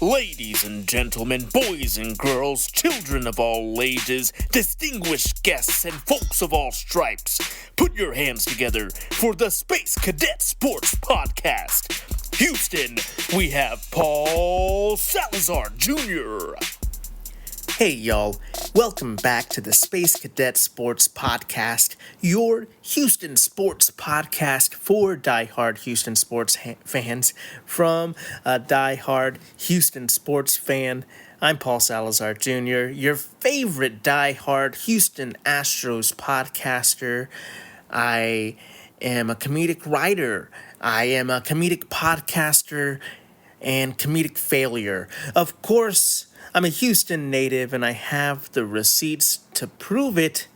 Ladies and gentlemen, boys and girls, children of all ages, distinguished guests, and folks of all stripes, put your hands together for the Space Cadet Sports Podcast. Houston, we have Paul Salazar Jr. Hey y'all, welcome back to the Space Cadet Sports Podcast, your Houston sports podcast for diehard Houston sports fans. From a diehard Houston sports fan, I'm Paul Salazar Jr., your favorite diehard Houston Astros podcaster. I am a comedic writer, I am a comedic podcaster, and comedic failure. Of course, I'm a Houston native and I have the receipts to prove it.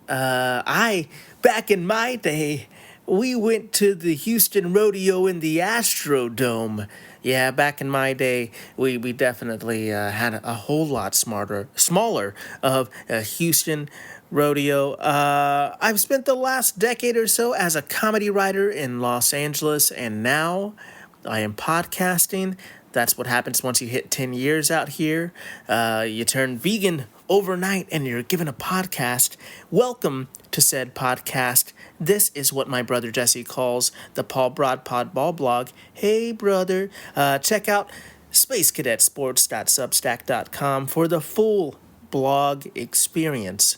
Back in my day, we went to the Houston Rodeo in the Astrodome. Yeah, back in my day, we definitely had a whole lot smaller of a Houston rodeo. I've spent the last decade or so as a comedy writer in Los Angeles, and now I am podcasting. That's what happens once you hit 10 years out here. You turn vegan overnight and you're given a podcast. Welcome to said podcast. This is what my brother Jesse calls the Paul Broad Pod Ball Blog. Hey, brother. Check out spacecadetsports.substack.com for the full blog experience.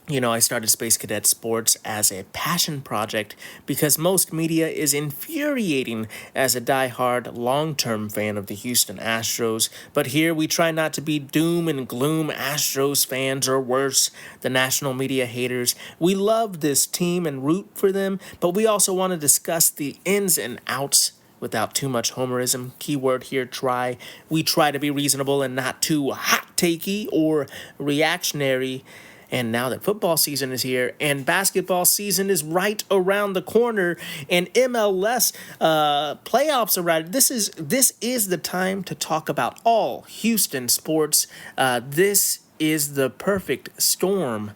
You know, I started Space Cadet Sports as a passion project because most media is infuriating as a diehard, long-term fan of the Houston Astros. But here we try not to be doom and gloom Astros fans or worse, the national media haters. We love this team and root for them, but we also want to discuss the ins and outs without too much homerism. Keyword here, try. We try to be reasonable and not too hot-takey or reactionary. And now that football season is here and basketball season is right around the corner and MLS playoffs are right, this is the time to talk about all Houston sports. This is the perfect storm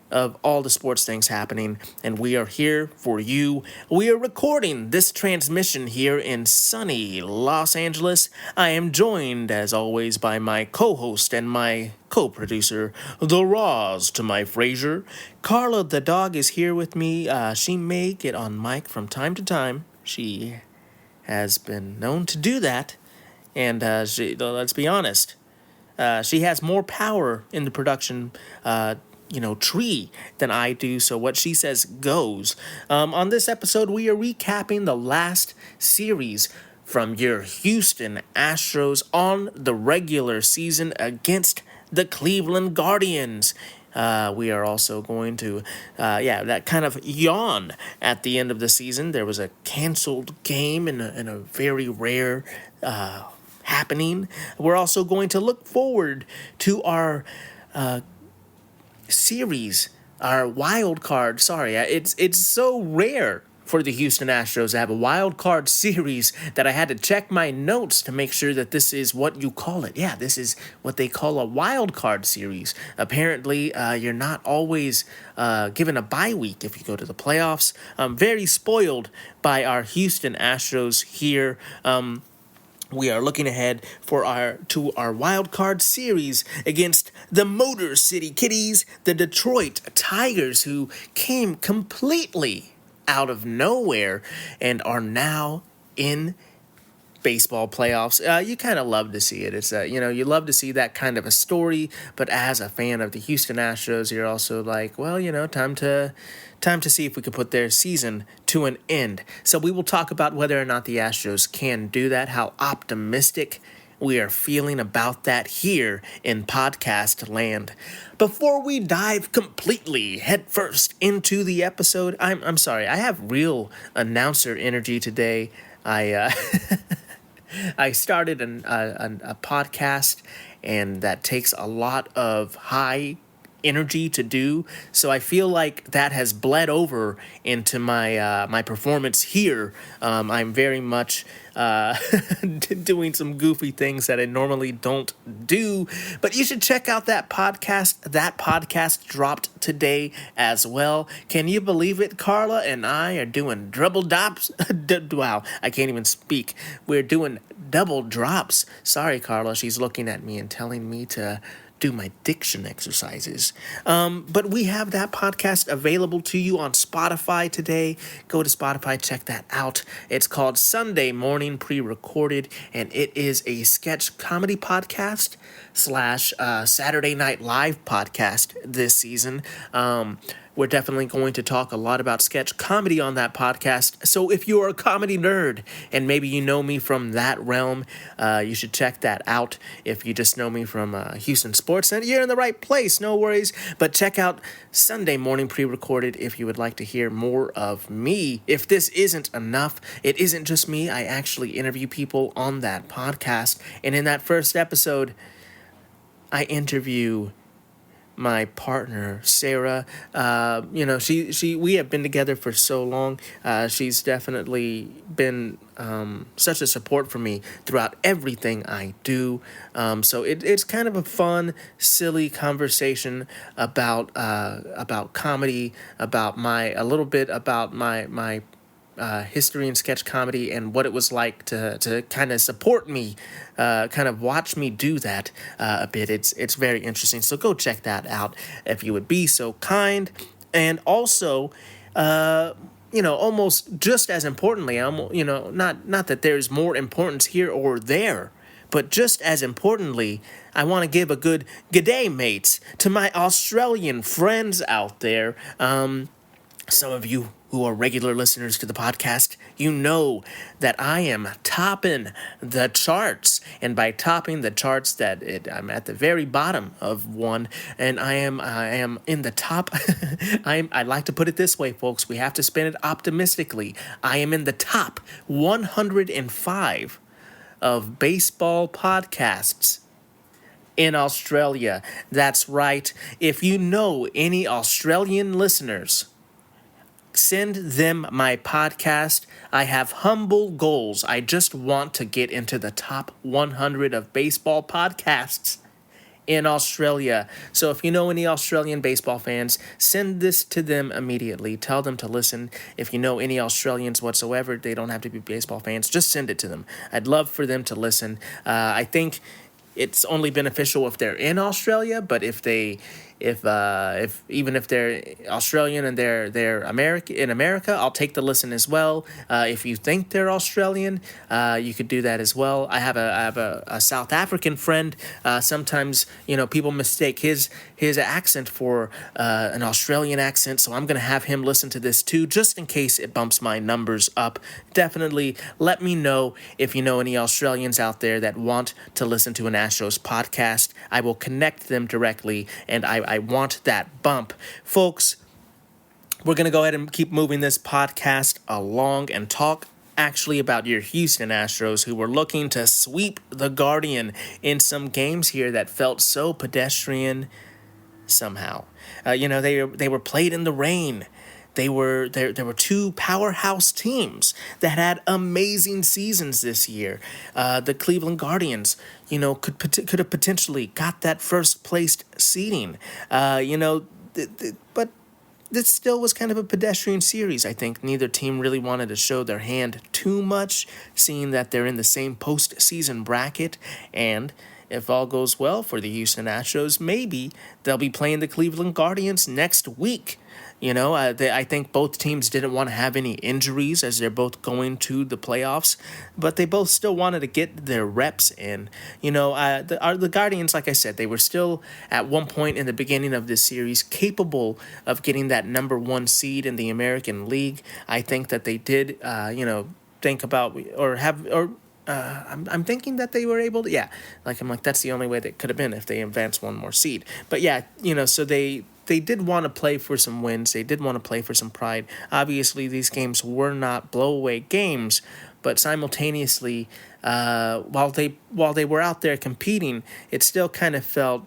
of all the sports things happening, and we are here for you. We are recording this transmission here in sunny Los Angeles. I am joined, as always, by my co-host and my co-producer, the Roz to my Frasier. Carla the dog is here with me. She may get on mic from time to time. She has been known to do that, and let's be honest, she has more power in the production tree than I do, so what she says goes. On this episode, we are recapping the last series from your Houston Astros on the regular season against the Cleveland Guardians. We are also going to, that kind of yawn at the end of the season. There was a canceled game in a very rare happening. We're also going to look forward to our series, our wild card. It's so rare for the Houston Astros to have a wild card series that I had to check my notes to make sure that this is what you call it. Yeah, this is what they call a wild card series. Apparently, you're not always given a bye week if you go to the playoffs. I'm very spoiled by our Houston Astros here. We are looking ahead to our wild card series against the Motor City Kitties, the Detroit Tigers, who came completely out of nowhere and are now in baseball playoffs. You kind of love to see it. It's you love to see that kind of a story. But as a fan of the Houston Astros, you're also like, well, time to see if we could put their season to an end. So we will talk about whether or not the Astros can do that, how optimistic we are feeling about that here in podcast land. Before we dive completely headfirst into the episode, I'm sorry, I have real announcer energy today. I started a podcast, and that takes a lot of high energy to do. So I feel like that has bled over into my performance here. I'm very much doing some goofy things that I normally don't do. But you should check out that podcast. That podcast dropped today as well. Can you believe it? Carla and I are doing double drops. Wow, I can't even speak. We're doing double drops. Sorry, Carla. She's looking at me and telling me to do my diction exercises. But we have that podcast available to you on Spotify today. Go to Spotify, check that out. It's called Sunday Morning Pre-Recorded, and it is a sketch comedy podcast slash Saturday Night Live podcast this season. We're definitely going to talk a lot about sketch comedy on that podcast. So if you're a comedy nerd and maybe you know me from that realm, you should check that out. If you just know me from Houston Sports Center, you're in the right place. No worries. But check out Sunday Morning Pre-Recorded if you would like to hear more of me. If this isn't enough, it isn't just me. I actually interview people on that podcast. And in that first episode, I interview my partner, Sarah. We have been together for so long. She's definitely been such a support for me throughout everything I do. So it's kind of a fun, silly conversation about comedy, about a little bit about my history and sketch comedy and what it was like to kind of support me, kind of watch me do that a bit. It's very interesting. So go check that out if you would be so kind. And also, almost just as importantly, not that there's more importance here or there, but just as importantly, I want to give a good g'day, mates, to my Australian friends out there. Some of you who are regular listeners to the podcast, you know that I am topping the charts. And by topping the charts, I'm at the very bottom of one. And I am in the top. I like to put it this way, folks. We have to spin it optimistically. I am in the top 105 of baseball podcasts in Australia. That's right. If you know any Australian listeners, send them my podcast. I have humble goals. I just want to get into the top 100 of baseball podcasts in Australia. So if you know any Australian baseball fans, send this to them immediately. Tell them to listen. If you know any Australians whatsoever, they don't have to be baseball fans, just send it to them. I'd love for them to listen. I think it's only beneficial if they're in Australia, but if even if they're Australian and they're in America, I'll take the listen as well. If you think they're Australian, you could do that as well. I have a South African friend. Sometimes people mistake his accent for an Australian accent, so I'm gonna have him listen to this too, just in case it bumps my numbers up. Definitely let me know if you know any Australians out there that want to listen to an Astros podcast. I will connect them directly, and I want that bump. Folks, we're going to go ahead and keep moving this podcast along and talk actually about your Houston Astros, who were looking to sweep the Guardian in some games here that felt so pedestrian somehow. They were played in the rain. There were two powerhouse teams that had amazing seasons this year. The Cleveland Guardians, could have potentially got that first placed seeding. But this still was kind of a pedestrian series. I think neither team really wanted to show their hand too much, seeing that they're in the same postseason bracket. And if all goes well for the Houston Astros, maybe they'll be playing the Cleveland Guardians next week. I think both teams didn't want to have any injuries as they're both going to the playoffs, but they both still wanted to get their reps in. The Guardians, like I said, they were still at one point in the beginning of this series capable of getting that number one seed in the American League. I think that they did, think about I'm thinking that they were able to, that's the only way that could have been if they advanced one more seed. But so they did want to play for some wins. They did want to play for some pride. Obviously, these games were not blow-away games, but simultaneously, while they were out there competing, it still kind of felt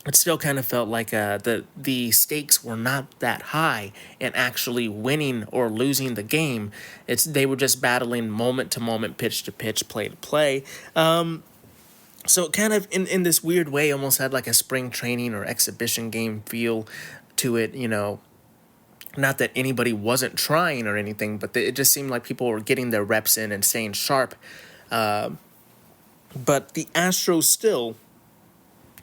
it still kind of felt like the stakes were not that high in actually winning or losing the game. They were just battling moment to moment, pitch to pitch, play to play. So it kind of in this weird way almost had like a spring training or exhibition game feel to it. Not that anybody wasn't trying or anything, but it just seemed like people were getting their reps in and staying sharp. But the Astros still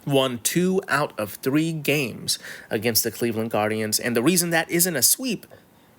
won 2 out of 3 games against the Cleveland Guardians. And the reason that isn't a sweep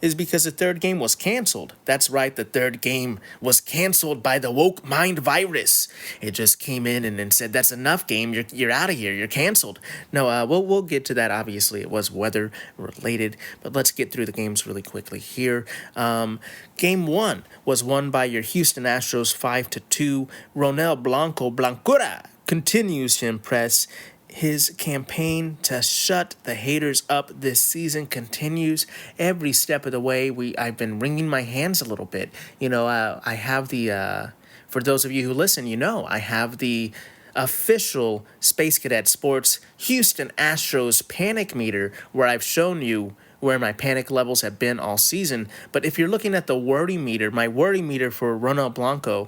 is because the third game was canceled. That's right, the third game was canceled by the woke mind virus. It just came in and then said, "That's enough, game. You're out of here. You're canceled." No, we'll get to that. Obviously, it was weather related, but let's get through the games really quickly here. Game 1 was won by your Houston Astros 5-2. Ronel Blanco Blancura continues to impress. His campaign to shut the haters up this season continues every step of the way. I've been wringing my hands a little bit. I have for those of you who listen, I have the official Space Cadet Sports Houston Astros panic meter where I've shown you where my panic levels have been all season. But if you're looking at the worry meter, my worry meter for Ronald Blanco,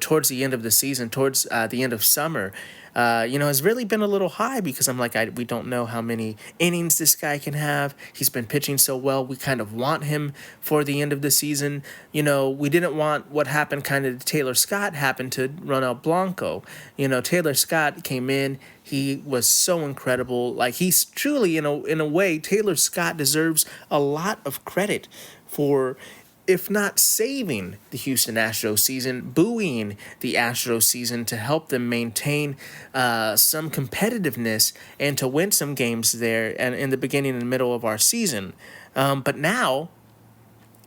towards the end of the season, towards the end of summer, has really been a little high because I'm like, we don't know how many innings this guy can have. He's been pitching so well. We kind of want him for the end of the season. We didn't want what happened kind of to Taylor Scott happen to Ronald Blanco. Taylor Scott came in. He was so incredible. Like, he's truly, in a way, Taylor Scott deserves a lot of credit for, if not saving the Houston Astros season, buoying the Astros season to help them maintain some competitiveness and to win some games there and in the beginning and middle of our season. But now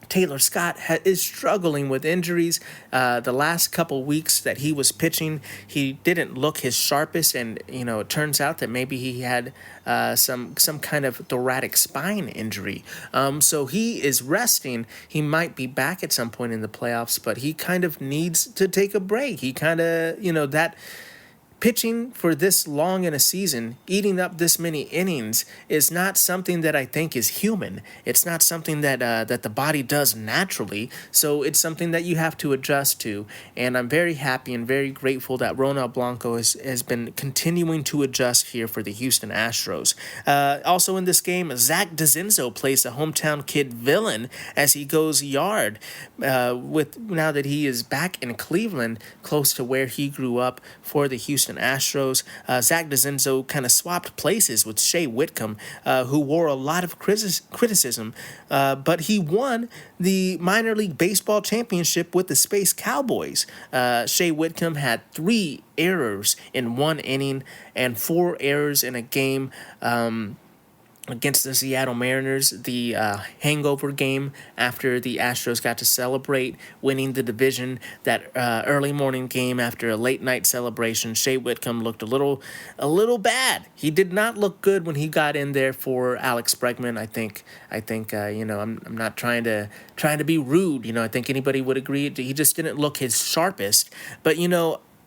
Taylor Scott is struggling with injuries. The last couple weeks that he was pitching, he didn't look his sharpest, and it turns out that maybe he had some kind of thoracic spine injury. So he is resting. He might be back at some point in the playoffs, but he kind of needs to take a break. He kind of, that pitching for this long in a season, eating up this many innings, is not something that I think is human. It's not something that the body does naturally. So it's something that you have to adjust to. And I'm very happy and very grateful that Ronald Blanco has been continuing to adjust here for the Houston Astros. Also in this game, Zach DeZenzo plays the hometown kid villain as he goes yard. With now that he is back in Cleveland, close to where he grew up for the Houston Astros, Zach DeZenzo kind of swapped places with Shea Whitcomb, who wore a lot of criticism, but he won the minor league baseball championship with the Space Cowboys. Shea Whitcomb had 3 errors in 1 inning and 4 errors in a game against the Seattle Mariners, the hangover game after the Astros got to celebrate winning the division. That early morning game after a late night celebration, Shea Whitcomb looked a little bad. He did not look good when he got in there for Alex Bregman. I think I'm not trying to be rude. I think anybody would agree. He just didn't look his sharpest. But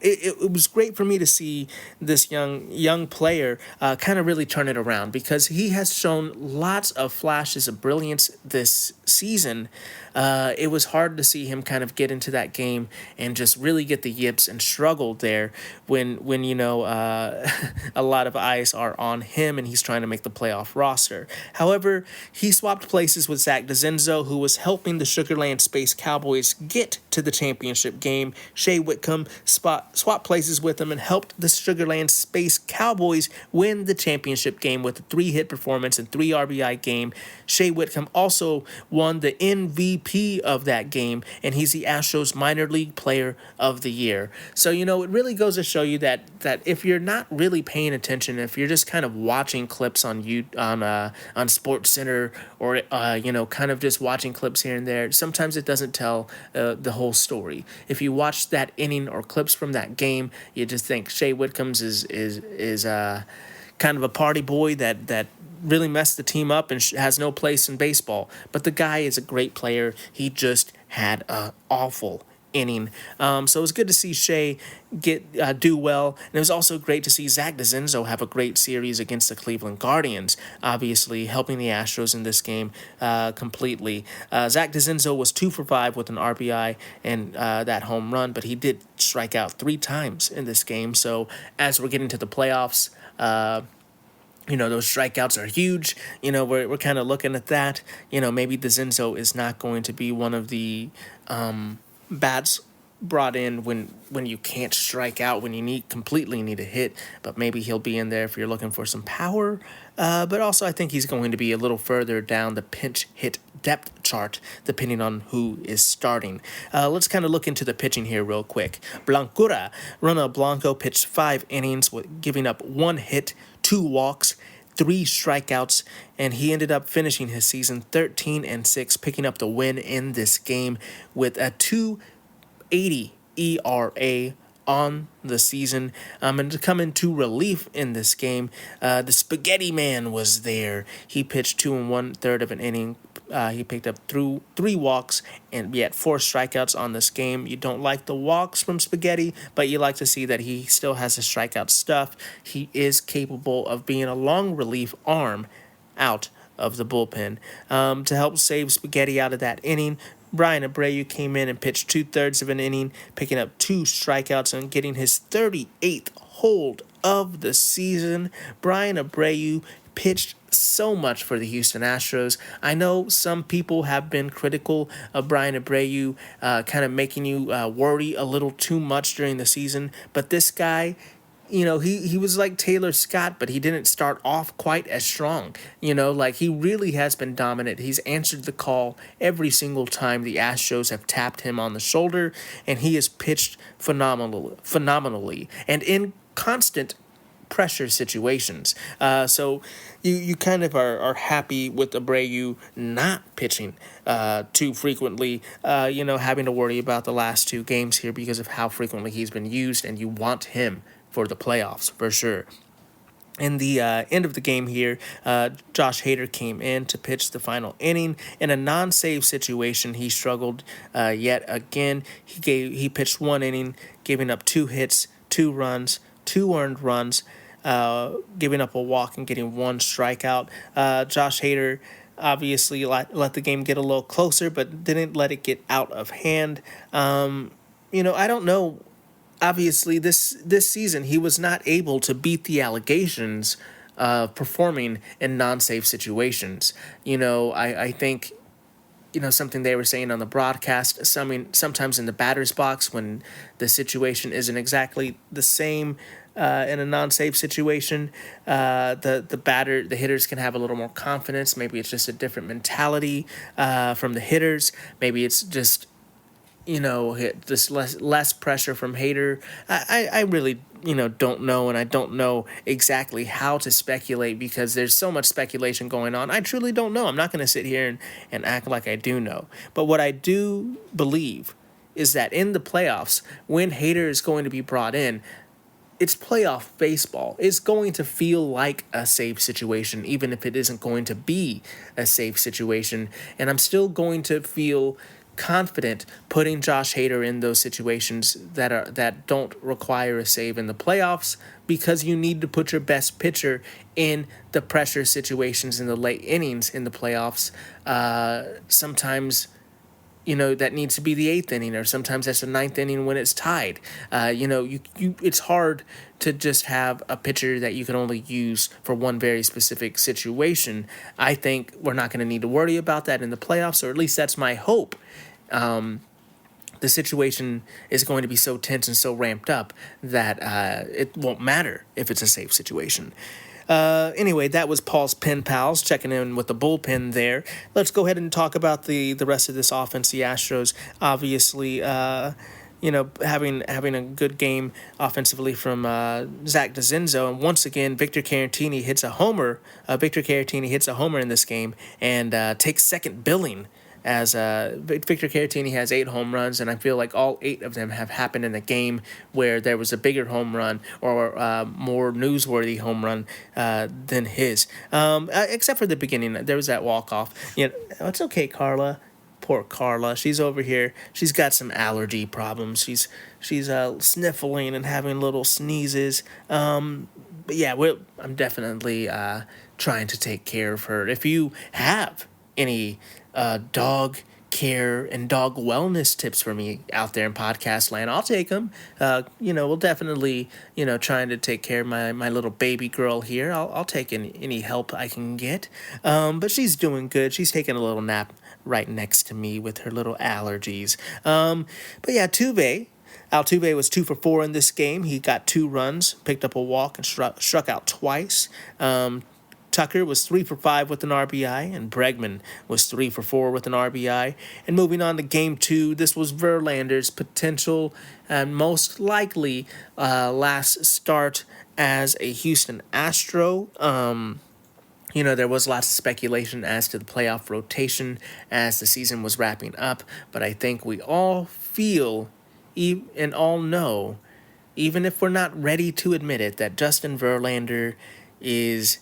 it was great for me to see this young player kind of really turn it around, because he has shown lots of flashes of brilliance this season. It was hard to see him kind of get into that game and just really get the yips and struggle there when a lot of eyes are on him and he's trying to make the playoff roster. However, he swapped places with Zach DeZenzo, who was helping the Sugarland Space Cowboys get to the championship game. Shea Whitcomb swapped places with him and helped the Sugarland Space Cowboys win the championship game with a 3-hit performance and 3 RBI game. Shea Whitcomb also won the MVP of that game, and he's the Astros minor league player of the year. So, it really goes to show you that if you're not really paying attention, if you're just kind of watching clips on Sports Center or, kind of just watching clips here and there, sometimes it doesn't tell the whole story. If you watch that inning or clips from that game, you just think Shea Whitcomb's is kind of a party boy that really messed the team up and has no place in baseball. But the guy is a great player. He just had an awful inning. So it was good to see Shea do well, and it was also great to see Zach DeZenzo have a great series against the Cleveland Guardians, obviously helping the Astros in this game completely. Zach DeZenzo was 2 for 5 with an RBI and that home run, but he did strike out 3 times in this game. So as we're getting to the playoffs, those strikeouts are huge. We're kind of looking at that. Maybe DeZenzo is not going to be one of the bats brought in when you can't strike out, when you completely need a hit, but maybe he'll be in there if you're looking for some power. But also I think he's going to be a little further down the pinch hit depth chart, depending on who is starting. Let's kind of look into the pitching here real quick. Blancura, Ronald Blanco, pitched 5 innings, giving up 1 hit, 2 walks, 3 strikeouts, and he ended up finishing his season 13-6, picking up the win in this game with a 2.80 ERA on the season. And to come into relief in this game, the Spaghetti Man was there. He pitched 2 1/3 of an inning. He picked up 3 walks, and we had 4 strikeouts on this game. You don't like the walks from Spaghetti, but you like to see that he still has his strikeout stuff. He is capable of being a long relief arm out of the bullpen. To help save Spaghetti out of that inning, Bryan Abreu came in and pitched 2/3 of an inning, picking up 2 strikeouts and getting his 38th hold of the season. Bryan Abreu pitched so much for the Houston Astros. I know some people have been critical of Bryan Abreu, kind of making you worry a little too much during the season, but this guy, he was like Taylor Scott, but he didn't start off quite as strong. He really has been dominant. He's answered the call every single time the Astros have tapped him on the shoulder, and he has pitched phenomenally, and in constant pressure situations. So you kind of are happy with Abreu not pitching too frequently, having to worry about the last 2 games here because of how frequently he's been used, and you want him for the playoffs for sure. In the end of the game here, Josh Hader came in to pitch the final inning. In a non-save situation, he struggled yet again. He pitched 1 inning, giving up 2 hits, 2 runs, 2 earned runs, giving up a walk and getting 1 strikeout. Josh Hader obviously let the game get a little closer, but didn't let it get out of hand. I don't know. Obviously, this season, he was not able to beat the allegations of performing in non-safe situations. I think, something they were saying on the broadcast, sometimes in the batter's box when the situation isn't exactly the same in a non-safe situation, the hitters can have a little more confidence. Maybe it's just a different mentality from the hitters. Maybe it's just this less pressure from Hader. I really, don't know, and I don't know exactly how to speculate because there's so much speculation going on. I truly don't know. I'm not going to sit here and act like I do know. But what I do believe is that in the playoffs, when Hader is going to be brought in, it's playoff baseball. It's going to feel like a safe situation, even if it isn't going to be a safe situation. And I'm still going to feel confident putting Josh Hader in those situations that don't require a save in the playoffs, because you need to put your best pitcher in the pressure situations in the late innings in the playoffs. Sometimes that needs to be the 8th inning, or sometimes that's the 9th inning when it's tied. It's hard to just have a pitcher that you can only use for one very specific situation. I think we're not going to need to worry about that in the playoffs, or at least that's my hope. The situation is going to be so tense and so ramped up that it won't matter if it's a safe situation. Anyway, that was Paul's Pen Pals checking in with the bullpen there. Let's go ahead and talk about the rest of this offense. The Astros, obviously, having a good game offensively from Zach DeZenzo. And once again, Victor Caratini hits a homer. Victor Caratini hits a homer in this game and takes second billing, as Victor Caratini has 8 home runs, and I feel like all 8 of them have happened in a game where there was a bigger home run or more newsworthy home run than his. Except for the beginning, there was that walk-off. It's okay, Carla. poor Carla. She's over here. She's got some allergy problems. She's sniffling and having little sneezes. But yeah, I'm definitely trying to take care of her. If you have any dog care and dog wellness tips for me out there in podcast land, I'll take them. We'll definitely, trying to take care of my little baby girl here. I'll take any help I can get. But she's doing good. She's taking a little nap right next to me with her little allergies. But yeah, Altuve was 2 for 4 in this game. He got 2 runs, picked up a walk, and struck out twice. Tucker was 3 for 5 with an RBI, and Bregman was 3 for 4 with an RBI. And moving on to Game 2, this was Verlander's potential and most likely last start as a Houston Astro. There was lots of speculation as to the playoff rotation as the season was wrapping up, but I think we all feel and all know, even if we're not ready to admit it, that Justin Verlander is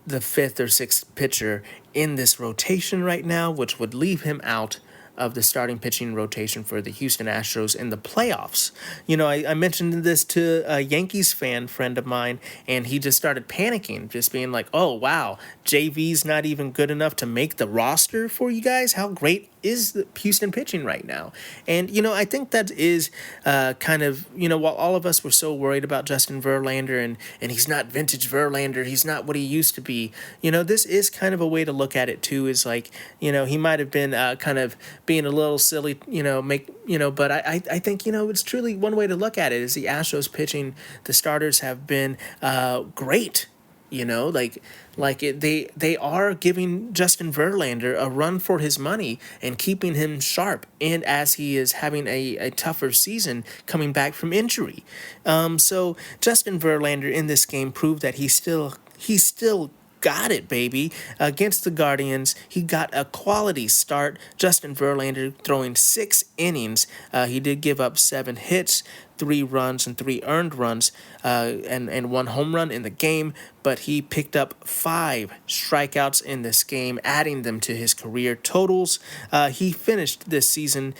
the 5th or 6th pitcher in this rotation right now, which would leave him out of the starting pitching rotation for the Houston Astros in the playoffs. I mentioned this to a Yankees friend of mine, and he just started panicking, just being like, oh, wow, JV's not even good enough to make the roster for you guys? How great is the Houston pitching right now? And, I think that is while all of us were so worried about Justin Verlander and he's not vintage Verlander, he's not what he used to be, this is kind of a way to look at it too, is like, he might have been kind of being a little silly, but I think, it's truly one way to look at it is the Astros pitching, the starters have been great. They are giving Justin Verlander a run for his money and keeping him sharp, and as he is having a tougher season coming back from injury. So Justin Verlander in this game proved that he still got it, baby. Against the Guardians, he got a quality start. Justin Verlander throwing 6 innings. He did give up 7 hits, 3 runs, and 3 earned runs, and 1 home run in the game, but he picked up 5 strikeouts in this game, adding them to his career totals. He finished this season,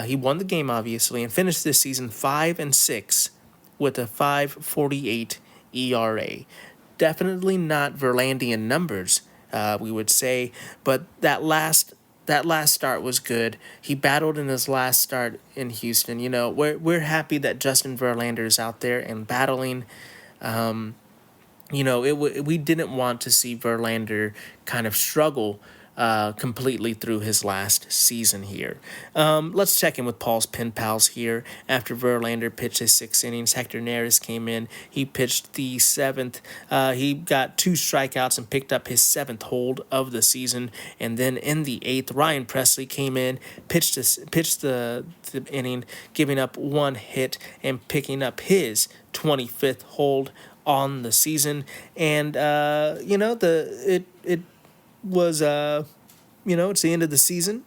he won the game, obviously, and finished this season 5-6 with a 5.48 ERA. Definitely not Verlandian numbers, we would say, but that last start was good. He battled in his last start in Houston. We're happy that Justin Verlander is out there and battling. We didn't want to see Verlander kind of struggle completely through his last season here. Let's check in with Paul's pen pals here. After Verlander pitched his 6 innings, Hector Neris came in. He pitched the 7th. He got 2 strikeouts and picked up his 7th hold of the season. And then in the 8th, Ryan Presley came in, pitched the inning, giving up 1 hit and picking up his 25th hold on the season. And it was it's the end of the season.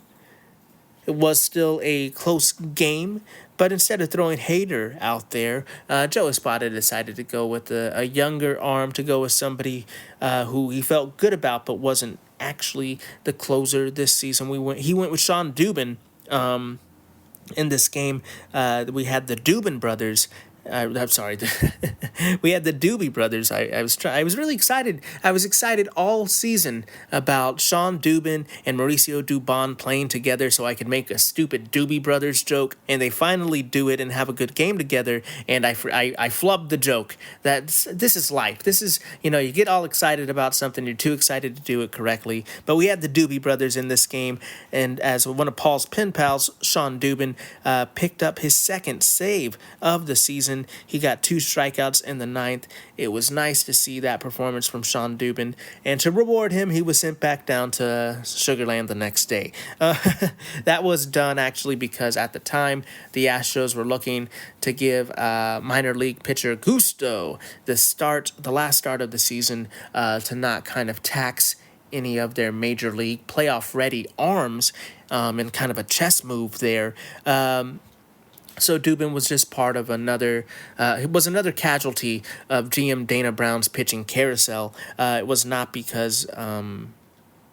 It was still a close game, but instead of throwing Hader out there, Joe Espada decided to go with a younger arm, to go with somebody who he felt good about but wasn't actually the closer this season. He went with Sean Dubin. In this game, we had the Dubin brothers. I'm sorry. We had the Doobie Brothers. I was really excited. I was excited all season about Sean Dubin and Mauricio Dubon playing together so I could make a stupid Doobie Brothers joke, and they finally do it and have a good game together, and I flubbed the joke. This is life. This is, you get all excited about something, you're too excited to do it correctly. But we had the Doobie Brothers in this game, and as one of Paul's pen pals, Sean Dubin, picked up his 2nd save of the season. He got 2 strikeouts in the 9th. It was nice to see that performance from Sean Dubin, and to reward him, he was sent back down to Sugarland the next day. That was done actually because at the time the Astros were looking to give minor league pitcher Gusto the last start of the season to not kind of tax any of their major league playoff ready arms, and kind of a chess move there. So Dubin was just part of another casualty of GM Dana Brown's pitching carousel. It was not because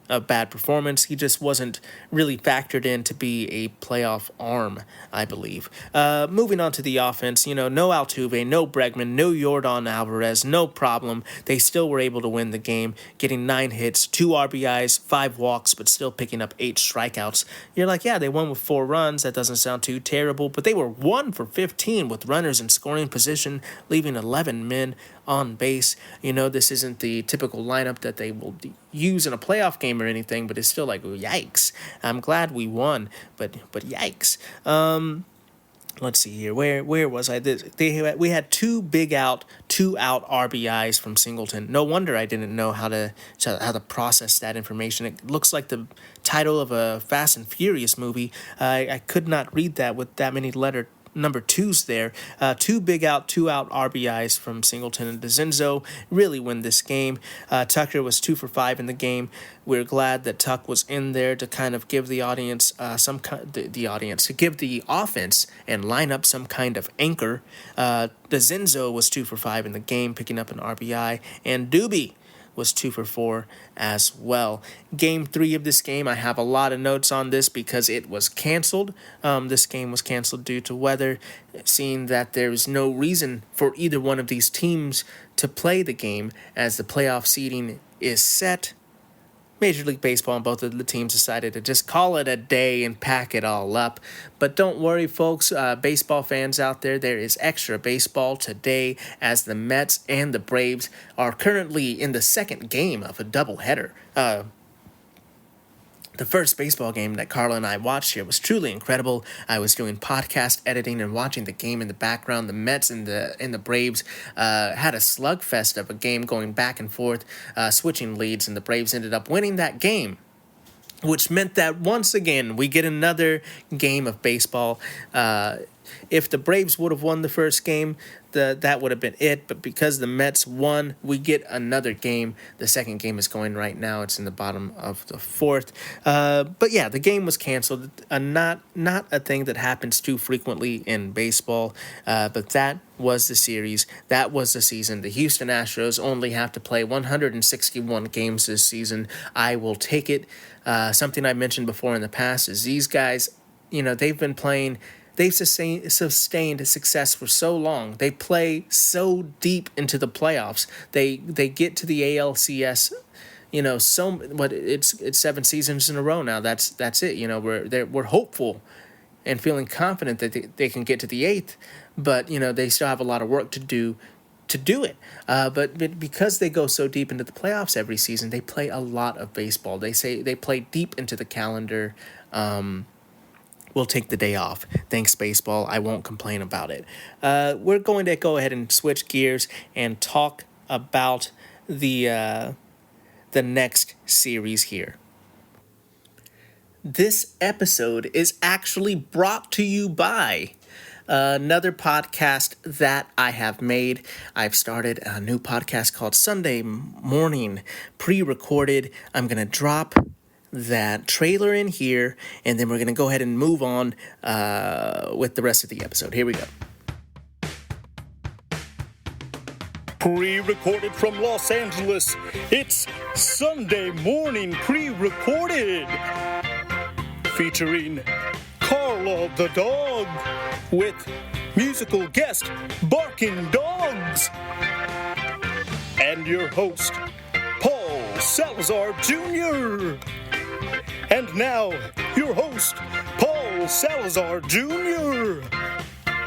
a bad performance. He just wasn't really factored in to be a playoff arm, I believe. Moving on to the offense, no Altuve, no Bregman, no Yordan Alvarez, no problem. They still were able to win the game, getting 9 hits, 2 RBIs, 5 walks, but still picking up 8 strikeouts. You're like, yeah, they won with 4 runs. That doesn't sound too terrible, but they were 1 for 15 with runners in scoring position, leaving 11 men on base. This isn't the typical lineup that they will use in a playoff game or anything, but it's still like, yikes. I'm glad we won, but yikes. Let's see here. Where was I? We had 2 big out, 2 out RBIs from Singleton. No wonder I didn't know how to process that information. It looks like the title of a Fast and Furious movie. I could not read that with that many number 2s there. 2 big out, 2 out RBIs from Singleton and DeZenzo really win this game. Tucker was 2 for 5 in the game. We're glad that Tuck was in there to kind of give the audience to give the offense and line up some kind of anchor. DeZenzo was 2 for 5 in the game, picking up an RBI, and Doobie was 2 for 4 as well. Game 3 of this game, I have a lot of notes on this because it was canceled. This game was canceled due to weather, seeing that there is no reason for either one of these teams to play the game as the playoff seeding is set. Major League Baseball and both of the teams decided to just call it a day and pack it all up. But don't worry, folks, baseball fans out there, there is extra baseball today as the Mets and the Braves are currently in the second game of a doubleheader. The first baseball game that Carla and I watched here was truly incredible. I was doing podcast editing and watching the game in the background. The Mets and the Braves had a slugfest of a game going back and forth, switching leads, and the Braves ended up winning that game, which meant that once again we get another game of baseball. If the Braves would have won the first game, that would have been it. But because the Mets won, we get another game. The second game is going right now. It's in the bottom of the 4th. But yeah, the game was canceled. Not a thing that happens too frequently in baseball. But that was the series. That was the season. The Houston Astros only have to play 161 games this season. I will take it. Something I mentioned before in the past is these guys, they've been playing. They've sustained success for so long. They play so deep into the playoffs. They get to the ALCS, it's 7 seasons in a row now. That's it. We're hopeful and feeling confident that they can get to the 8th, but they still have a lot of work to do it. But because they go so deep into the playoffs every season, they play a lot of baseball. They play deep into the calendar. We'll take the day off. Thanks, baseball. I won't complain about it. We're going to go ahead and switch gears and talk about the next series here. This episode is actually brought to you by another podcast that I have made. I've started a new podcast called Sunday Morning Pre-Recorded. I'm going to drop that trailer in here, and then we're going to go ahead and move on with the rest of the episode. Here we go. Pre-recorded from Los Angeles, it's Sunday Morning Pre-Recorded, featuring Carla the Dog, with musical guest Barking Dogs, and your host, Paul Salazar Jr. And now, your host, Paul Salazar Jr.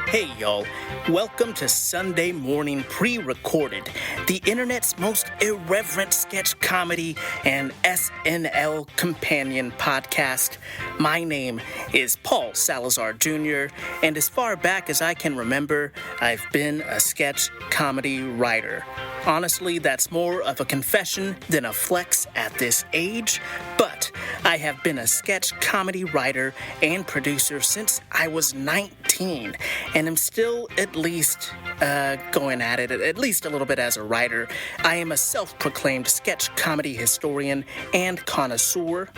Hey, y'all. Welcome to Sunday Morning Pre-Recorded, the internet's most irreverent sketch comedy and SNL companion podcast. My name is Paul Salazar Jr., and as far back as I can remember, I've been a sketch comedy writer. Honestly, that's more of a confession than a flex at this age, but I have been a sketch comedy writer and producer since I was 19, and am still at least going at it, at least a little bit as a writer. I am a self-proclaimed sketch comedy historian and connoisseur.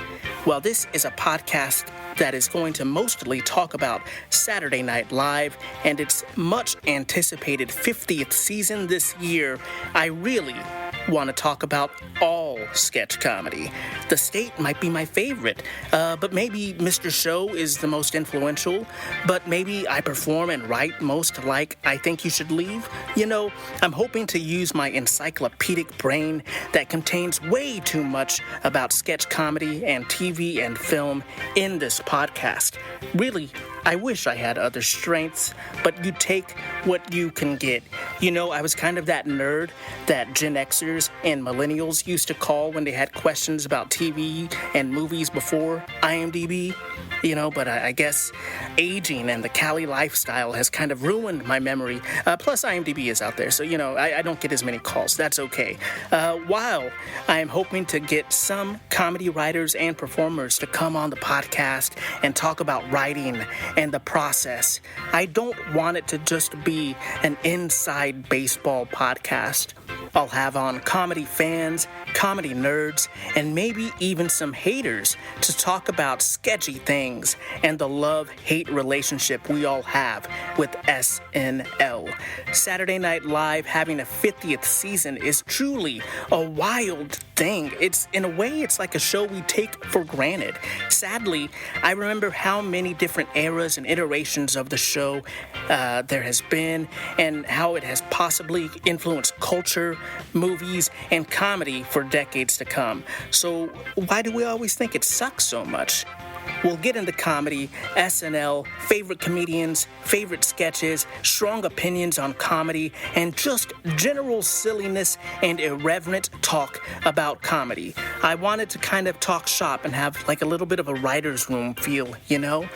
While this is a podcast that is going to mostly talk about Saturday Night Live and its much anticipated 50th season this year, I really want to talk about all sketch comedy. The State might be my favorite, but maybe Mr. Show is the most influential, but maybe I perform and write most like I Think You Should Leave. You know, I'm hoping to use my encyclopedic brain that contains way too much about sketch comedy and TV and film in this podcast. Really, I wish I had other strengths, but you take what you can get. You know, I was kind of that nerd that Gen Xers and millennials used to call when they had questions about TV and movies before IMDb. You know, but I guess aging and the Cali lifestyle has kind of ruined my memory. Plus, IMDb is out there, so, you know, I don't get as many calls. That's okay. While I am hoping to get some comedy writers and performers to come on the podcast and talk about writing and the process, I don't want it to just be an inside baseball podcast. I'll have on comedy fans, comedy nerds, and maybe even some haters to talk about sketchy things and the love-hate relationship we all have with SNL. Saturday Night Live having a 50th season is truly a wild thing. In a way, it's like a show we take for granted. Sadly, I remember how many different eras and iterations of the show there has been, and how it has possibly influenced culture, movies, and comedy for decades to come. So why do we always think it sucks so much? We'll get into comedy, SNL, favorite comedians, favorite sketches, strong opinions on comedy, and just general silliness and irreverent talk about comedy. I wanted to kind of talk shop and have like a little bit of a writer's room feel, you know?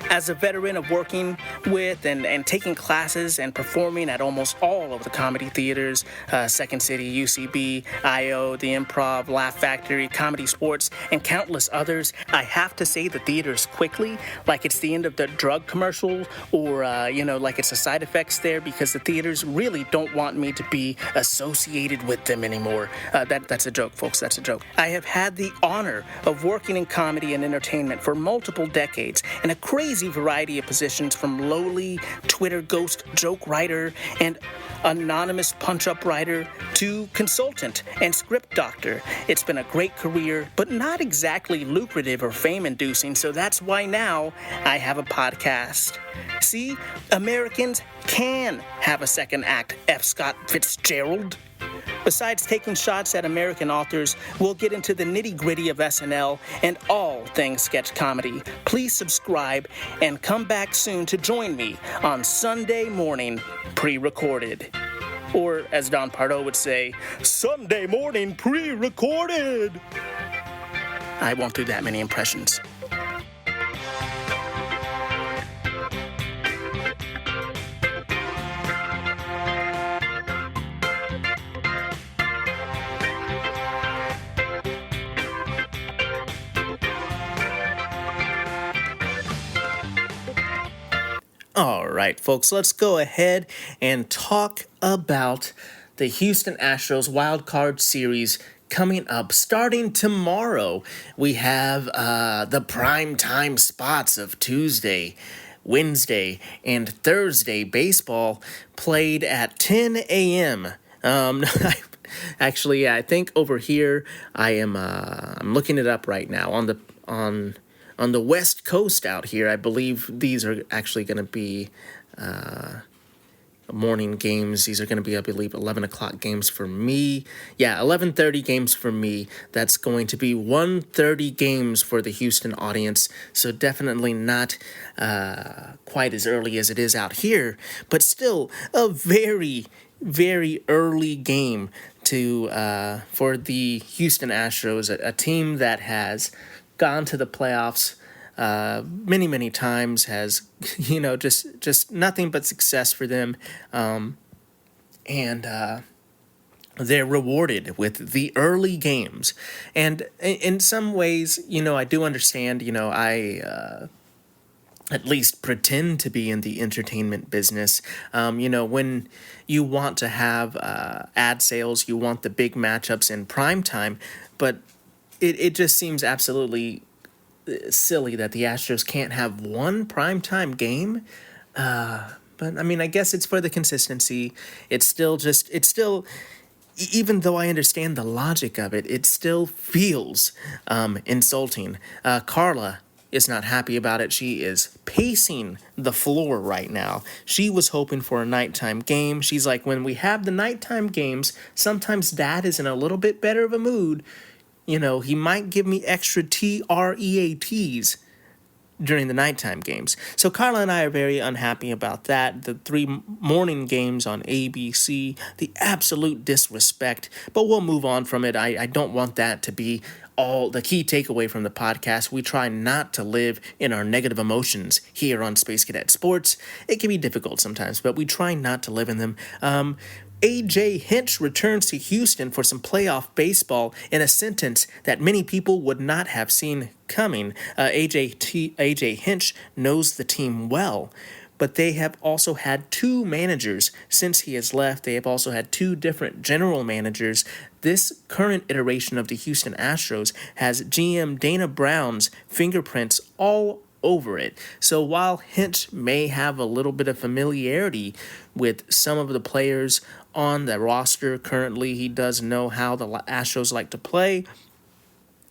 As a veteran of working with and taking classes and performing at almost all of the comedy theaters, Second City, UCB, IO, The Improv, Laugh Factory, Comedy Sports, and countless others, I have to say the theaters quickly, like it's the end of the drug commercial, or, like it's a side effects there, because the theaters really don't want me to be associated with them anymore. That's a joke, folks, that's a joke. I have had the honor of working in comedy and entertainment for multiple decades in a crazy variety of positions, from lowly Twitter ghost joke writer and anonymous punch-up writer to consultant and script doctor. It's been a great career, but not exactly lucrative or fame-inducing, so that's why now I have a podcast. See, Americans can have a second act, F. Scott Fitzgerald. Besides taking shots at American authors, we'll get into the nitty-gritty of SNL and all things sketch comedy. Please subscribe and come back soon to join me on Sunday morning, pre-recorded. Or, as Don Pardo would say, Sunday morning pre-recorded. I won't do that many impressions. All right, folks, let's go ahead and talk about the Houston Astros Wild Card Series coming up starting tomorrow. We have the prime time spots of Tuesday, Wednesday, and Thursday baseball played at 10 a.m. Actually, I think over here I'm looking it up right now on the West Coast out here. I believe these are actually going to be morning games. These are going to be, I believe, 11 o'clock games for me. Yeah, 11:30 games for me. That's going to be 1:30 games for the Houston audience. So definitely not quite as early as it is out here, but still a very, very early game for the Houston Astros, a team that has gone to the playoffs many, many times, has, just nothing but success for them. And they're rewarded with the early games. And in some ways, I do understand, I at least pretend to be in the entertainment business. When you want to have ad sales, you want the big matchups in prime time, but it just seems absolutely silly that the Astros can't have one primetime game. But I mean, I guess it's for the consistency. It's still even though I understand the logic of it, it still feels insulting. Carla is not happy about it. She is pacing the floor right now. She was hoping for a nighttime game. She's like, when we have the nighttime games, sometimes Dad is in a little bit better of a mood. You know, he might give me extra TREATs during the nighttime games. So Carla and I are very unhappy about that. The 3 morning games on ABC, the absolute disrespect. But we'll move on from it. I don't want that to be all the key takeaway from the podcast. We try not to live in our negative emotions here on Space Cadet Sports. It can be difficult sometimes, but we try not to live in them. A.J. Hinch returns to Houston for some playoff baseball in a sentence that many people would not have seen coming. A.J. Hinch knows the team well, but they have also had 2 managers since he has left. They have also had 2 different general managers. This current iteration of the Houston Astros has GM Dana Brown's fingerprints all over it. So while Hinch may have a little bit of familiarity with some of the players on the roster currently, he does know how the Astros like to play.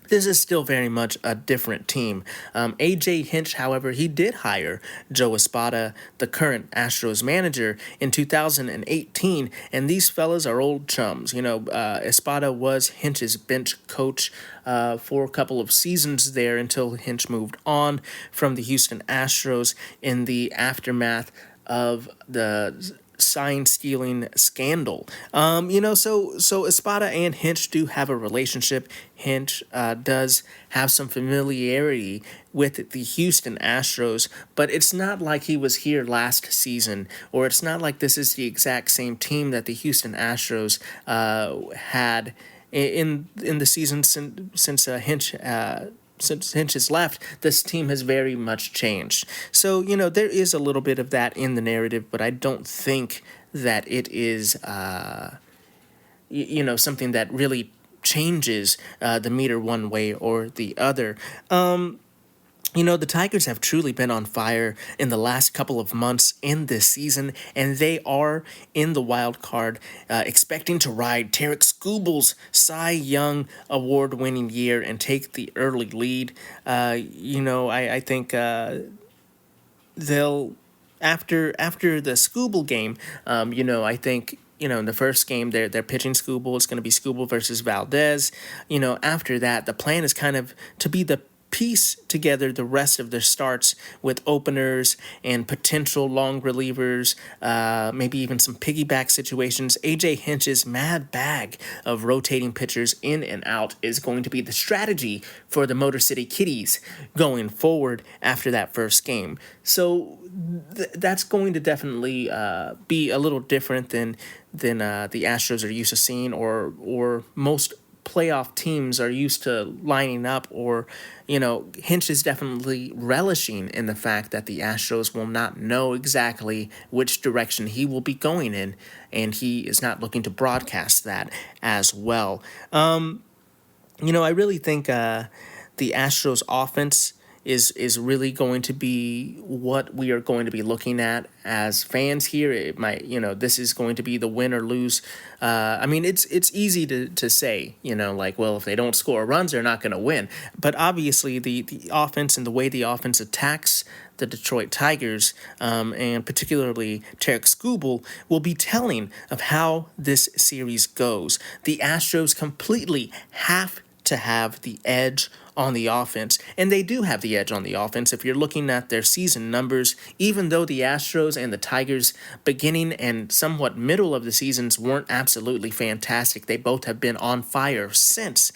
This is still very much a different team. A.J. Hinch, however, he did hire Joe Espada, the current Astros manager, in 2018, and these fellas are old chums. You know, Espada was Hinch's bench coach for a couple of seasons there until Hinch moved on from the Houston Astros in the aftermath of the sign-stealing scandal. So Espada and Hinch do have a relationship. Hinch does have some familiarity with the Houston Astros, but it's not like he was here last season, or it's not like this is the exact same team that the Houston Astros had in the season since Hinch since Hinch has left. This team has very much changed. So, there is a little bit of that in the narrative, but I don't think that it is, something that really changes the meter one way or the other. The Tigers have truly been on fire in the last couple of months in this season, and they are in the wild card, expecting to ride Tarik Skubal's Cy Young award-winning year and take the early lead. I think they'll after the Skubal game. I think. In the first game, they're pitching Skubal. It's going to be Skubal versus Valdez. After that, the plan is kind of to be the piece together the rest of their starts with openers and potential long relievers, maybe even some piggyback situations. A.J. Hinch's mad bag of rotating pitchers in and out is going to be the strategy for the Motor City Kitties going forward after that first game. So that's going to definitely be a little different than the Astros are used to seeing, or most playoff teams are used to lining up, or Hinch is definitely relishing in the fact that the Astros will not know exactly which direction he will be going in, and he is not looking to broadcast that as well. I really think the Astros offense is really going to be what we are going to be looking at as fans here. It might, this is going to be the win or lose. It's easy to say, well, if they don't score runs, they're not going to win. But obviously the offense and the way the offense attacks the Detroit Tigers, and particularly Tarik Skubal, will be telling of how this series goes. The Astros completely have to have the edge on the offense, and they do have the edge on the offense. If you're looking at their season numbers, even though the Astros and the Tigers beginning and somewhat middle of the seasons weren't absolutely fantastic, they both have been on fire since.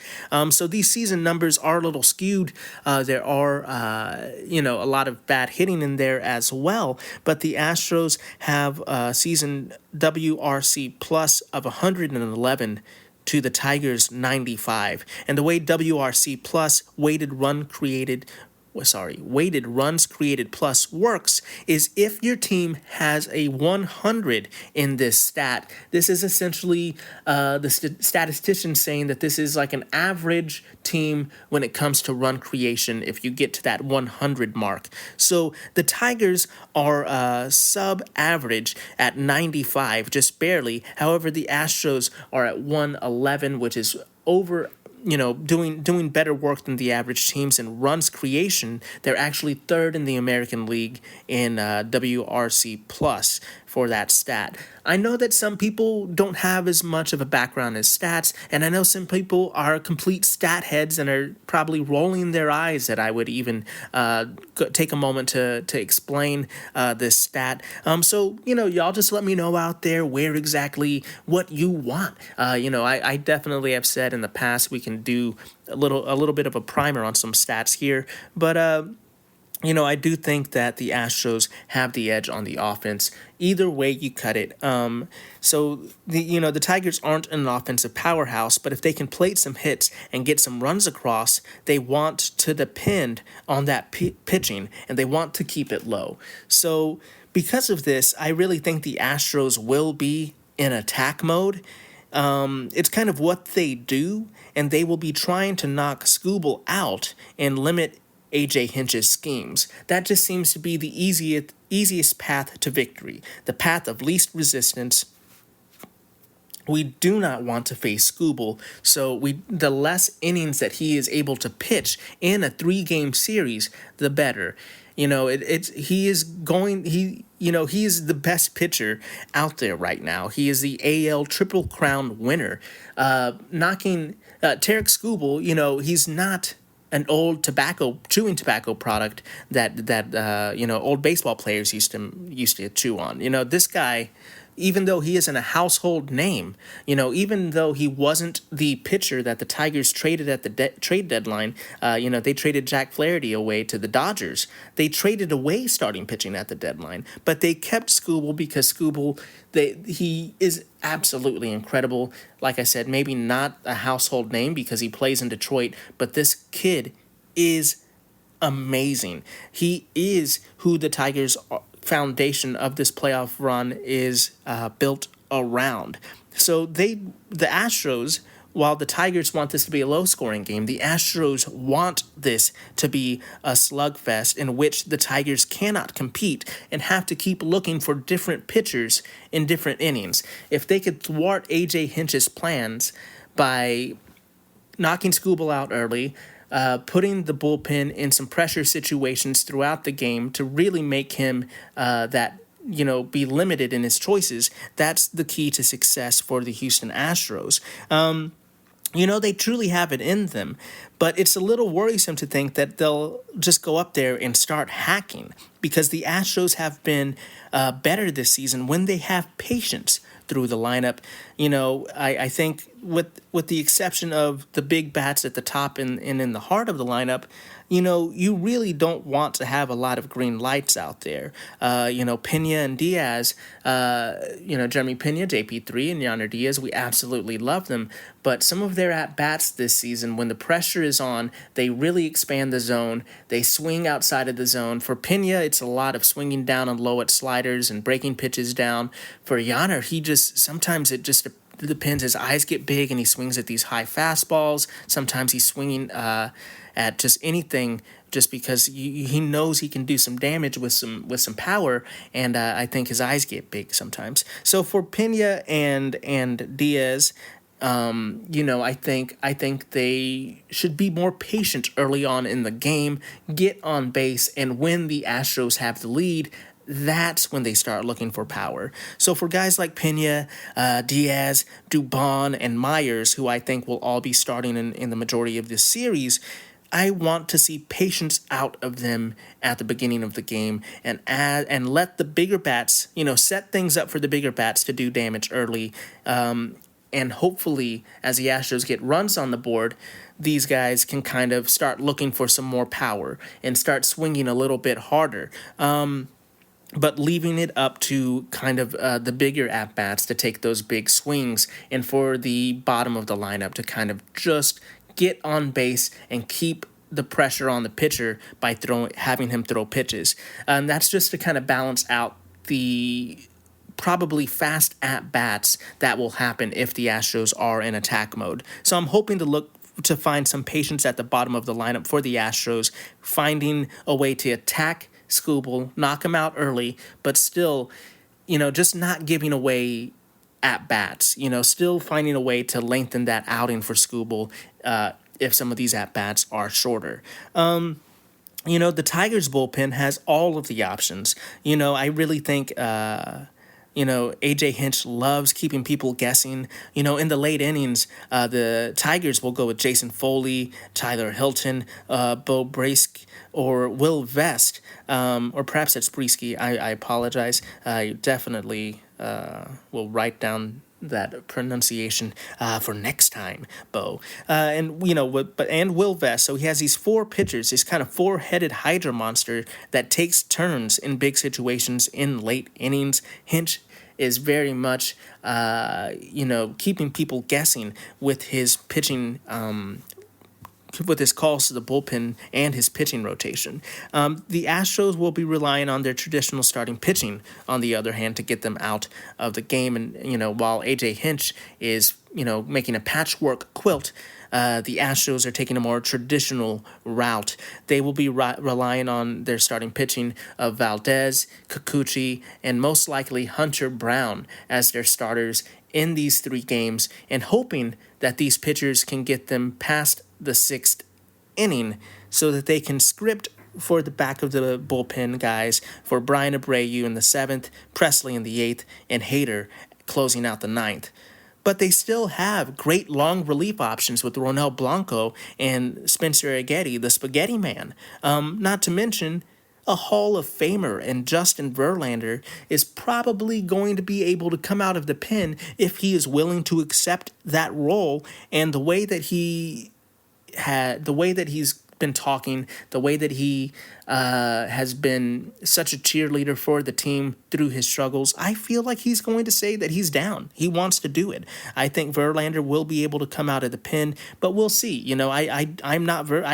So these season numbers are a little skewed. There are a lot of bad hitting in there as well, but the Astros have a season WRC plus of 111 to the Tigers 95. And the way WRC plus weighted run created weighted runs created plus works is if your team has a 100 in this stat. This is essentially the statistician saying that this is like an average team when it comes to run creation if you get to that 100 mark. So the Tigers are sub-average at 95, just barely. However, the Astros are at 111, which is over, doing better work than the average teams in runs creation. They're actually third in the American League in WRC plus for that stat. I know that some people don't have as much of a background as stats, and I know some people are complete stat heads and are probably rolling their eyes that I would even take a moment to explain this stat. So, y'all just let me know out there where exactly what you want. I definitely have said in the past we can do a little bit of a primer on some stats here, but I do think that the Astros have the edge on the offense. Either way you cut it. So the Tigers aren't an offensive powerhouse, but if they can plate some hits and get some runs across, they want to depend on that pitching, and they want to keep it low. So because of this, I really think the Astros will be in attack mode. It's kind of what they do, and they will be trying to knock Skubal out and limit A.J. Hinch's schemes. That just seems to be the easiest path to victory, the path of least resistance. We do not want to face Skubal, so the less innings that he is able to pitch in a 3-game series, the better. He is the best pitcher out there right now. He is the AL Triple Crown winner. Knocking Tarik Skubal, he's not an old chewing tobacco product that old baseball players used to chew on. This guy, even though he isn't a household name, even though he wasn't the pitcher that the Tigers traded at the trade deadline, they traded Jack Flaherty away to the Dodgers. They traded away starting pitching at the deadline, but they kept Skubal because he is absolutely incredible. Like I said, maybe not a household name because he plays in Detroit, but this kid is amazing. He is who the Tigers foundation of this playoff run is built around. So the Astros, while the Tigers want this to be a low-scoring game, the Astros want this to be a slugfest in which the Tigers cannot compete and have to keep looking for different pitchers in different innings. If they could thwart A.J. Hinch's plans by knocking Skubal out early, putting the bullpen in some pressure situations throughout the game to really make him be limited in his choices, that's the key to success for the Houston Astros. They truly have it in them, but it's a little worrisome to think that they'll just go up there and start hacking, because the Astros have been better this season when they have patience through the lineup. I think with the exception of the big bats at the top and in the heart of the lineup, you really don't want to have a lot of green lights out there. Pena and Diaz, Jeremy Pena, JP3, and Yainer Diaz, we absolutely love them. But some of their at-bats this season, when the pressure is on, they really expand the zone. They swing outside of the zone. For Pena, it's a lot of swinging down and low at sliders and breaking pitches down. For Yainer, sometimes it just depends. His eyes get big and he swings at these high fastballs. Sometimes he's swinging at just anything, just because he knows he can do some damage with some power, and I think his eyes get big sometimes. So for Pena and Diaz, I think they should be more patient early on in the game, get on base, and when the Astros have the lead, that's when they start looking for power. So for guys like Pena, Diaz, Dubon, and Myers, who I think will all be starting in the majority of this series, I want to see patience out of them at the beginning of the game and let the bigger bats, set things up for the bigger bats to do damage early. And hopefully, as the Astros get runs on the board, these guys can kind of start looking for some more power and start swinging a little bit harder. But leaving it up to kind of the bigger at-bats to take those big swings, and for the bottom of the lineup to kind of just get on base and keep the pressure on the pitcher by having him throw pitches. That's just to kind of balance out the probably fast at-bats that will happen if the Astros are in attack mode. So I'm hoping to find some patience at the bottom of the lineup for the Astros, finding a way to attack Skubal, knock him out early, but still, just not giving away at-bats, still finding a way to lengthen that outing for Skubal if some of these at-bats are shorter. The Tigers bullpen has all of the options. I really think, A.J. Hinch loves keeping people guessing. In the late innings, the Tigers will go with Jason Foley, Tyler Hilton, Bo Brask, or Will Vest, or perhaps it's Breesky. I apologize. I definitely will write down that pronunciation for next time, Bo. And Will Vest. So he has these four pitchers, this kind of four-headed Hydra monster that takes turns in big situations in late innings. Hinch is very much, keeping people guessing with his pitching. With his calls to the bullpen and his pitching rotation. The Astros will be relying on their traditional starting pitching, on the other hand, to get them out of the game. And, while A.J. Hinch is, making a patchwork quilt, the Astros are taking a more traditional route. They will be relying on their starting pitching of Valdez, Kikuchi, and most likely Hunter Brown as their starters in these three games, and hoping that these pitchers can get them past the sixth inning so that they can script for the back of the bullpen guys for Brian Abreu in the seventh, Presley in the eighth, and Hader closing out the ninth. But they still have great long relief options with Ronel Blanco and Spencer Agetti, the Spaghetti Man. Not to mention, a Hall of Famer and Justin Verlander is probably going to be able to come out of the pen if he is willing to accept that role. And the way that he's been talking, the way that he has been such a cheerleader for the team through his struggles, I feel like he's going to say that he's down. He wants to do it. I think Verlander will be able to come out of the pen, but we'll see. I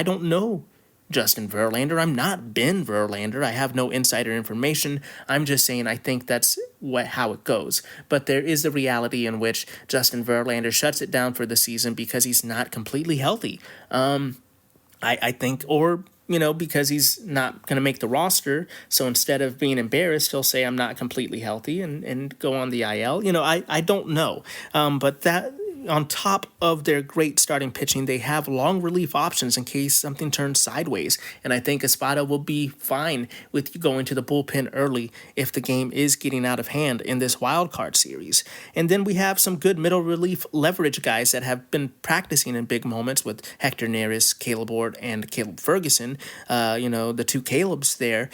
don't know Justin Verlander. I'm not Ben Verlander. I have no insider information. I'm just saying I think that's how it goes. But there is the reality in which Justin Verlander shuts it down for the season because he's not completely healthy. I think, or because he's not going to make the roster. So instead of being embarrassed, he'll say, I'm not completely healthy and go on the IL. I don't know. But that, on top of their great starting pitching, they have long relief options in case something turns sideways. And I think Espada will be fine with going to the bullpen early if the game is getting out of hand in this wild card series. And then we have some good middle relief leverage guys that have been practicing in big moments with Hector Neris, Caleb Ward, and Caleb Ferguson, the two Calebs there.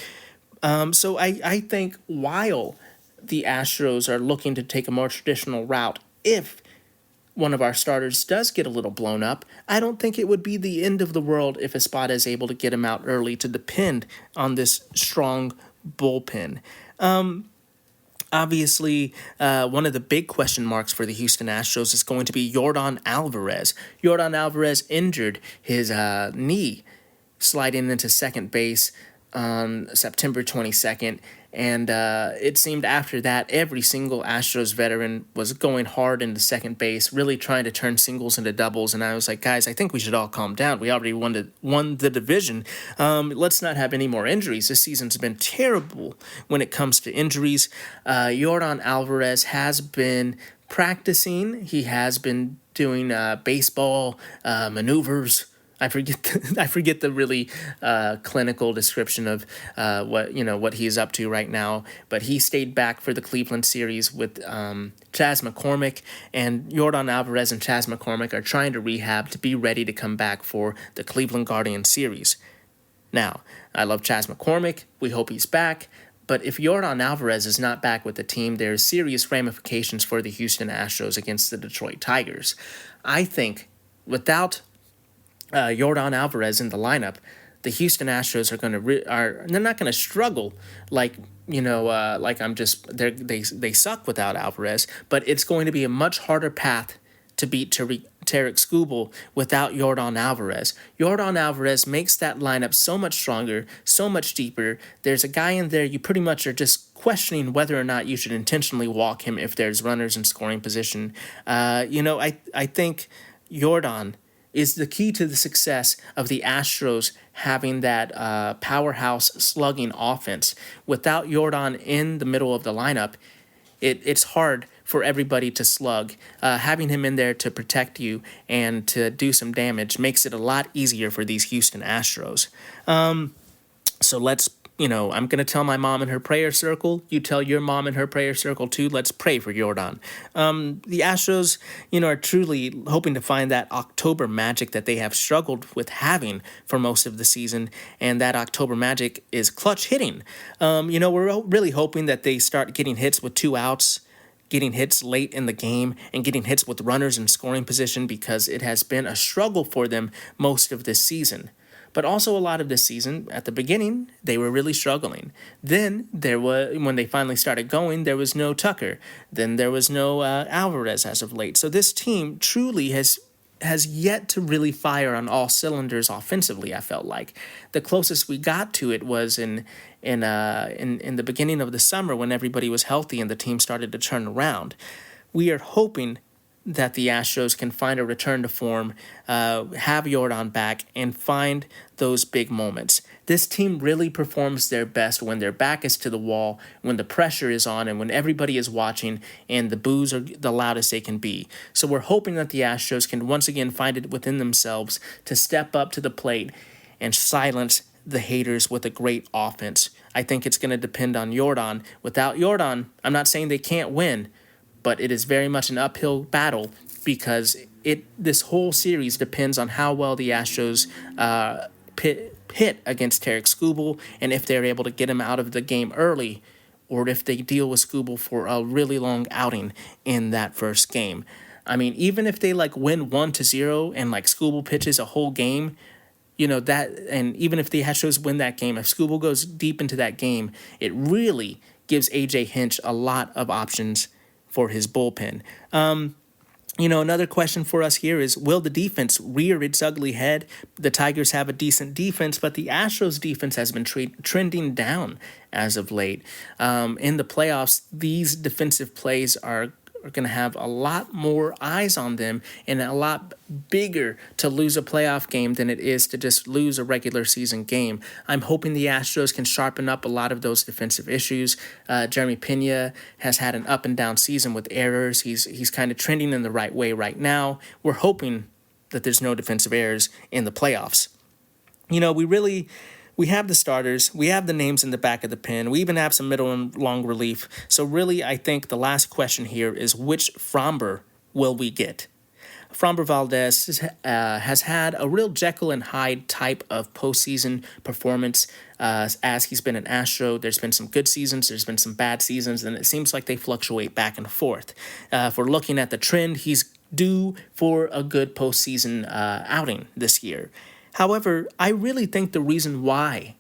So I think while the Astros are looking to take a more traditional route, if one of our starters does get a little blown up, I don't think it would be the end of the world if Espada is able to get him out early to depend on this strong bullpen. Obviously, one of the big question marks for the Houston Astros is going to be Yordan Alvarez. Yordan Alvarez injured his knee sliding into second base on September 22nd. And it seemed after that, every single Astros veteran was going hard into second base, really trying to turn singles into doubles. And I was like, guys, I think we should all calm down. We already won the division. Let's not have any more injuries. This season's been terrible when it comes to injuries. Yordan Alvarez has been practicing. He has been doing baseball maneuvers. I forget the really clinical description of what he's up to right now, but he stayed back for the Cleveland series with Chas McCormick, and Yordan Alvarez and Chas McCormick are trying to rehab to be ready to come back for the Cleveland Guardians series. Now, I love Chas McCormick. We hope he's back. But if Yordan Alvarez is not back with the team, there are serious ramifications for the Houston Astros against the Detroit Tigers. I think without Yordan Alvarez in the lineup, the Houston Astros they're not going to struggle like they suck without Alvarez, but it's going to be a much harder path to beat Tarik Tarik Skubal without Yordan Alvarez. Yordan Alvarez makes that lineup so much stronger, so much deeper. There's a guy in there you pretty much are just questioning whether or not you should intentionally walk him if there's runners in scoring position. I think Yordan is the key to the success of the Astros having that powerhouse slugging offense. Without Yordan in the middle of the lineup, it's hard for everybody to slug. Having him in there to protect you and to do some damage makes it a lot easier for these Houston Astros. So let's, I'm going to tell my mom in her prayer circle. You tell your mom in her prayer circle too. Let's pray for Yordan. The Astros, are truly hoping to find that October magic that they have struggled with having for most of the season. And that October magic is clutch hitting. We're really hoping that they start getting hits with 2 outs, getting hits late in the game, and getting hits with runners in scoring position, because it has been a struggle for them most of this season. But also a lot of this season, at the beginning, they were really struggling. Then when they finally started going, there was no Tucker. Then there was no Alvarez as of late. So this team truly has yet to really fire on all cylinders offensively. I felt like the closest we got to it was in the beginning of the summer, when everybody was healthy and the team started to turn around. We are hoping that the Astros can find a return to form, have Yordan back, and find those big moments. This team really performs their best when their back is to the wall, when the pressure is on, and when everybody is watching and the boos are the loudest they can be. So we're hoping that the Astros can once again find it within themselves to step up to the plate and silence the haters with a great offense. I think it's going to depend on Yordan. Without Yordan, I'm not saying they can't win, but it is very much an uphill battle, because this whole series depends on how well the Astros hit against Tarik Skubal, and if they're able to get him out of the game early, or if they deal with Skubal for a really long outing in that first game. I mean, even if they win 1-0 and Skubal pitches a whole game, and even if the Astros win that game, if Skubal goes deep into that game, it really gives AJ Hinch a lot of options for his bullpen. Another question for us here is, will the defense rear its ugly head? The Tigers have a decent defense, but the Astros defense has been trending down as of late. In the playoffs, these defensive plays are going to have a lot more eyes on them, and a lot bigger to lose a playoff game than it is to just lose a regular season game. I'm hoping the Astros can sharpen up a lot of those defensive issues. Jeremy Pena has had an up and down season with errors. He's kind of trending in the right way right now. We're hoping that there's no defensive errors in the playoffs. We have the starters, we have the names in the back of the pen, we even have some middle and long relief. So really, I think the last question here is, which Framber will we get? Framber Valdez has had a real Jekyll and Hyde type of postseason performance as he's been an Astro. There's been some good seasons, there's been some bad seasons, and it seems like they fluctuate back and forth. If we're looking at the trend, he's due for a good postseason outing this year. However, I really think the reason why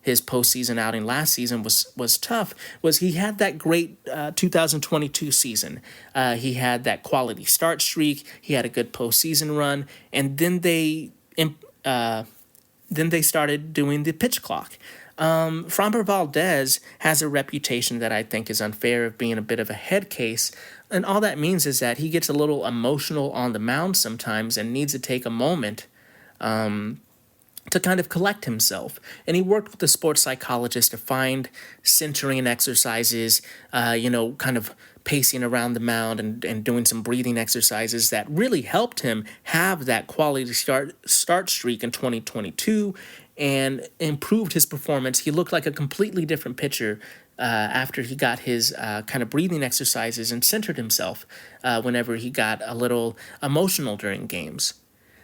his postseason outing last season was tough was he had that great 2022 season. He had that quality start streak. He had a good postseason run, and then they started doing the pitch clock. Framber Valdez has a reputation that I think is unfair of being a bit of a head case, and all that means is that he gets a little emotional on the mound sometimes and needs to take a moment to kind of collect himself. And he worked with a sports psychologist to find centering exercises, kind of pacing around the mound and doing some breathing exercises that really helped him have that quality start streak in 2022 and improved his performance. He looked like a completely different pitcher after he got his kind of breathing exercises and centered himself whenever he got a little emotional during games.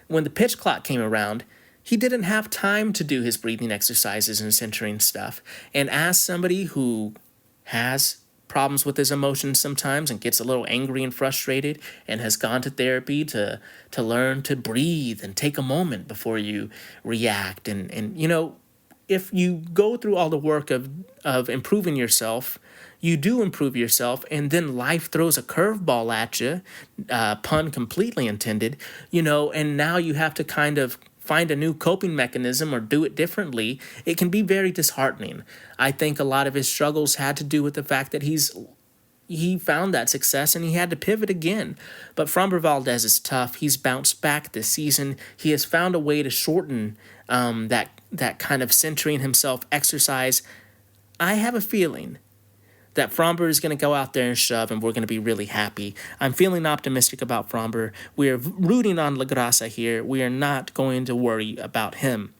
When the pitch clock came around, he didn't have time to do his breathing exercises and centering stuff. And as somebody who has problems with his emotions sometimes and gets a little angry and frustrated and has gone to therapy to learn to breathe and take a moment before you react, and if you go through all the work of improving yourself, you do improve yourself, and then life throws a curveball at you, pun completely intended, and now you have to kind of find a new coping mechanism or do it differently. It can be very disheartening. I think a lot of his struggles had to do with the fact that he found that success and he had to pivot again. But Framber Valdez is tough. He's bounced back this season. He has found a way to shorten that kind of centering himself exercise. I have a feeling that Framber is going to go out there and shove, and we're going to be really happy. I'm feeling optimistic about Framber. We are rooting on La Grasa here. We are not going to worry about him.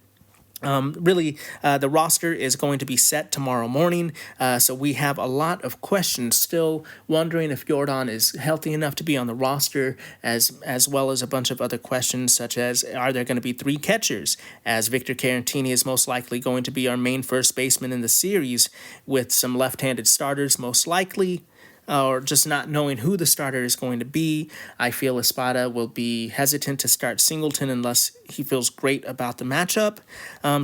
The roster is going to be set tomorrow morning, so we have a lot of questions still, wondering if Jordan is healthy enough to be on the roster, as well as a bunch of other questions, such as, are there going to be 3 catchers, as Victor Caratini is most likely going to be our main first baseman in the series, with some left-handed starters most likely, or just not knowing who the starter is going to be. I feel Espada will be hesitant to start Singleton unless he feels great about the matchup.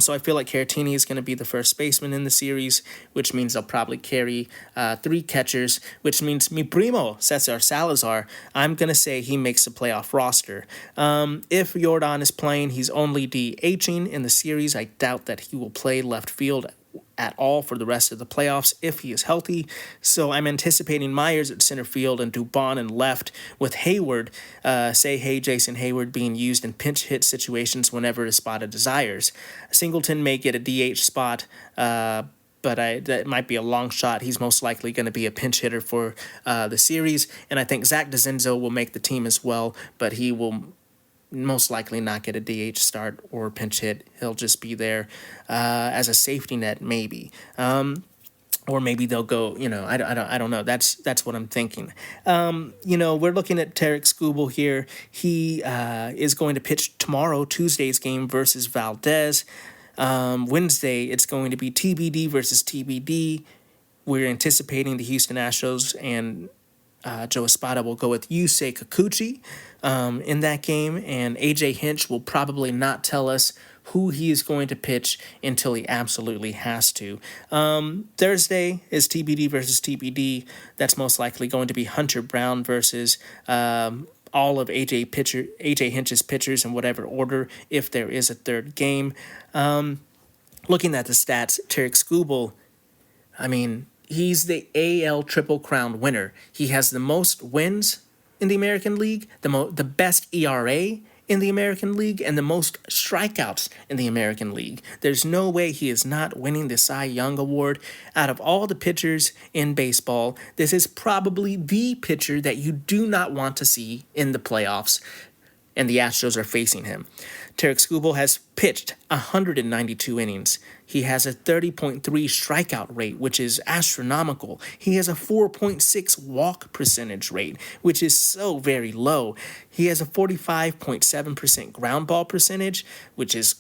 So I feel like Caratini is going to be the first baseman in the series, which means they'll probably carry 3 catchers, which means mi primo, Cesar Salazar, I'm going to say he makes the playoff roster. If Jordan is playing, he's only DHing in the series. I doubt that he will play left field at all for the rest of the playoffs if he is healthy. So I'm anticipating Myers at center field and Dubon in left, with Hayward, Jason Hayward, being used in pinch hit situations whenever Espada desires. Singleton may get a DH spot, but that might be a long shot. He's most likely going to be a pinch hitter for the series, and I think Zach DeZenzo will make the team as well, but he will most likely not get a DH start or pinch hit. He'll just be there as a safety net, maybe. Or maybe they'll go, I don't know. That's what I'm thinking. We're looking at Tarik Skubal here. He is going to pitch tomorrow, Tuesday's game versus Valdez. Wednesday, it's going to be TBD versus TBD. We're anticipating the Houston Astros and Joe Espada will go with Yusei Kikuchi in that game, and AJ Hinch will probably not tell us who he is going to pitch until he absolutely has to. Thursday is TBD versus TBD. That's most likely going to be Hunter Brown versus all of AJ Hinch's pitchers in whatever order, if there is a third game. Looking at the stats, Tarik Skubal, he's the AL Triple Crown winner. He has the most wins in the American League, the best ERA in the American League, and the most strikeouts in the American League. There's no way he is not winning the Cy Young Award. Out of all the pitchers in baseball, this is probably the pitcher that you do not want to see in the playoffs, and the Astros are facing him. Tarik Skubal has pitched 192 innings. He has a 30.3 strikeout rate, which is astronomical. He has a 4.6 walk percentage rate, which is so very low. He has a 45.7% ground ball percentage, which is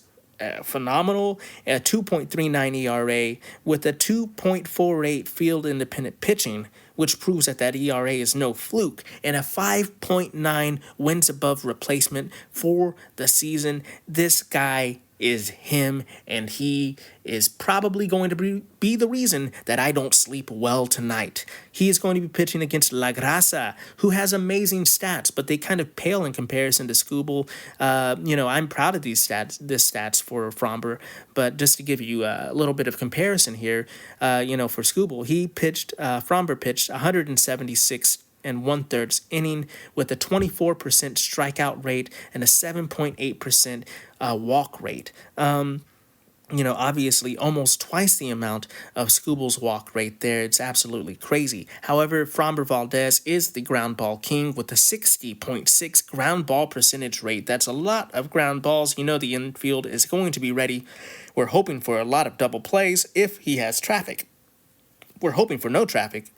phenomenal, a 2.39 ERA with a 2.48 field independent pitching, which proves that ERA is no fluke, and a 5.9 wins above replacement for the season. This guy is him, and he is probably going to be the reason that I don't sleep well tonight. He is going to be pitching against La Grasa, who has amazing stats, but they kind of pale in comparison to Skubal. I'm proud of these stats for Framber, but just to give you a little bit of comparison here, for Skubal, Framber pitched 176 and 1/3 inning with a 24% strikeout rate and a 7.8% walk rate. Obviously almost twice the amount of Skubal's walk rate there. It's absolutely crazy. However, Framber Valdez is the ground ball king with a 60.6 ground ball percentage rate. That's a lot of ground balls. The infield is going to be ready. We're hoping for a lot of double plays if he has traffic. We're hoping for no traffic.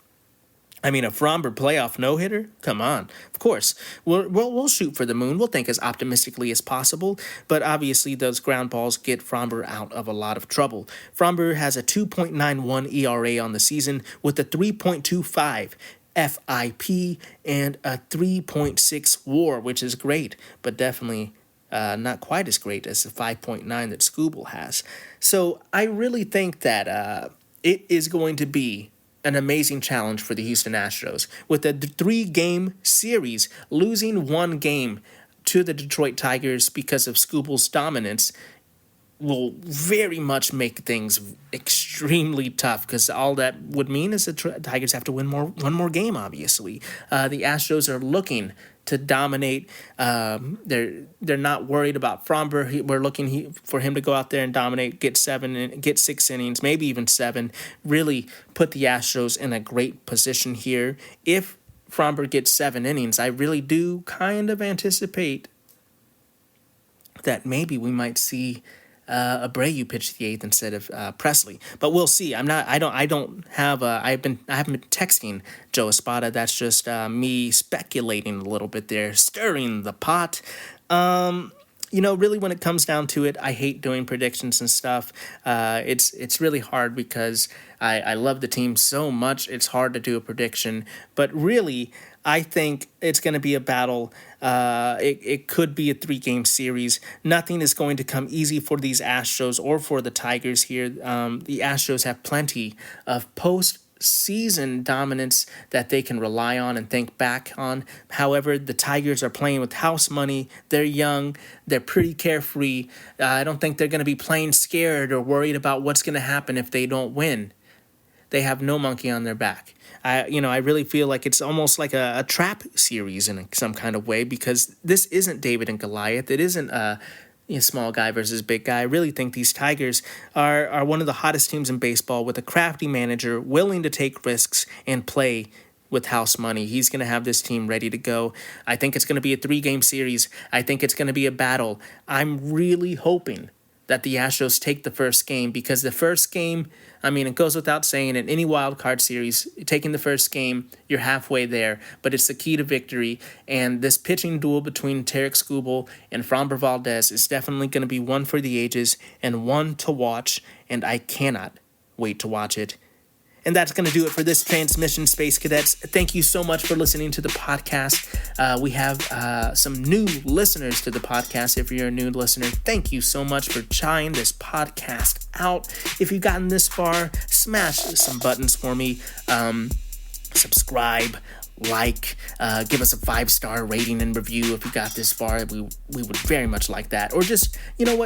A Framber playoff no-hitter? Come on. Of course. We'll shoot for the moon. We'll think as optimistically as possible. But obviously, those ground balls get Framber out of a lot of trouble. Framber has a 2.91 ERA on the season with a 3.25 FIP and a 3.6 WAR, which is great, but definitely not quite as great as the 5.9 that Skubal has. So I really think that it is going to be an amazing challenge for the Houston Astros. With a 3-game series, losing 1 game to the Detroit Tigers because of Skubal's dominance will very much make things extremely tough, because all that would mean is the Tigers have to win one more game, obviously. The Astros are looking to dominate. They're not worried about Fromber. We're looking for him to go out there and dominate, get 6 innings, maybe even 7. Really put the Astros in a great position here. If Fromber gets 7 innings, I really do kind of anticipate that maybe we might see Abreu pitch the 8th instead of Presley, but we'll see. I haven't been texting Joe Espada. That's just me speculating a little bit there, stirring the pot. Really, when it comes down to it, I hate doing predictions and stuff. It's really hard because I love the team so much. It's hard to do a prediction, but really, I think it's going to be a battle. It could be a 3-game series. Nothing is going to come easy for these Astros or for the Tigers here. The Astros have plenty of postseason dominance that they can rely on and think back on. However, the Tigers are playing with house money. They're young. They're pretty carefree. I don't think they're going to be playing scared or worried about what's going to happen if they don't win. They have no monkey on their back. I really feel like it's almost like a trap series in some kind of way, because this isn't David and Goliath. It isn't a small guy versus big guy. I really think these Tigers are one of the hottest teams in baseball, with a crafty manager willing to take risks and play with house money. He's going to have this team ready to go. I think it's going to be a 3-game series. I think it's going to be a battle. I'm really hoping that the Astros take the first game, because the first game, it goes without saying, in any wild card series, taking the first game, you're halfway there, but it's the key to victory. And this pitching duel between Tarik Skubal and Fromber Valdez is definitely going to be one for the ages and one to watch, and I cannot wait to watch it. And that's going to do it for this transmission, Space Cadets. Thank you so much for listening to the podcast. We have some new listeners to the podcast. If you're a new listener, thank you so much for trying this podcast out. If you've gotten this far, smash some buttons for me. Subscribe, give us a 5-star rating and review if you got this far. We would very much like that. Or just,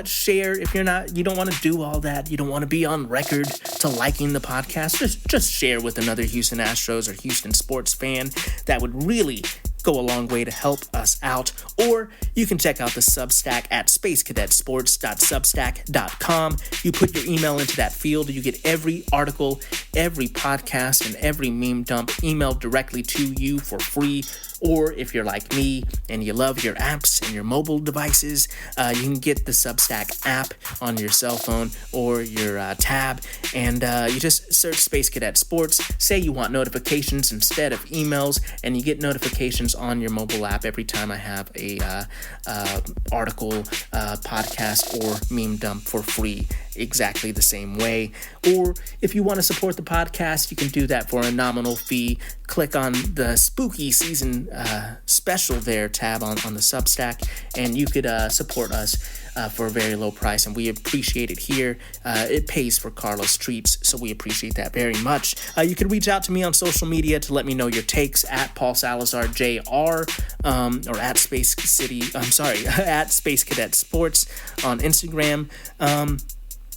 share. If you don't want to do all that, you don't want to be on record to liking the podcast, just share with another Houston Astros or Houston sports fan. That would really go a long way to help us out. Or you can check out the Substack at spacecadetsports.substack.com. You put your email into that field, you get every article, every podcast, and every meme dump emailed directly to you for free. Or if you're like me and you love your apps and your mobile devices, you can get the Substack app on your cell phone or your tab, and you just search Space Cadet Sports, say you want notifications instead of emails, and you get notifications on your mobile app every time I have a article, podcast, or meme dump for free, exactly the same way. Or if you want to support the podcast, you can do that for a nominal fee. Click on the spooky season special there tab on the Substack, and you could support us for a very low price, and we appreciate it here. It pays for Carlos treats, so we appreciate that very much. You can reach out to me on social media to let me know your takes at Paul Salazar Jr. Or at Space Cadet Sports on Instagram.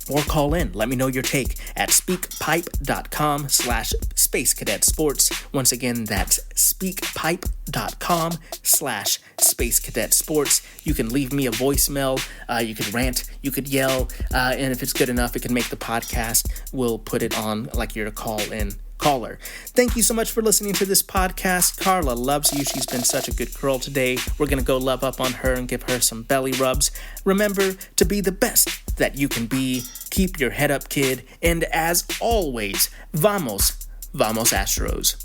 Or call in. Let me know your take at speakpipe.com/Space Cadet Sports. Once again, that's speakpipe.com/Space Cadet Sports. You can leave me a voicemail. You could rant. You could yell. And if it's good enough, it can make the podcast. We'll put it on like you're a call-in caller. Thank you so much for listening to this podcast. Carla loves you. She's been such a good girl today. We're going to go love up on her and give her some belly rubs. Remember to be the best that you can be. Keep your head up, kid. And as always, vamos Astros.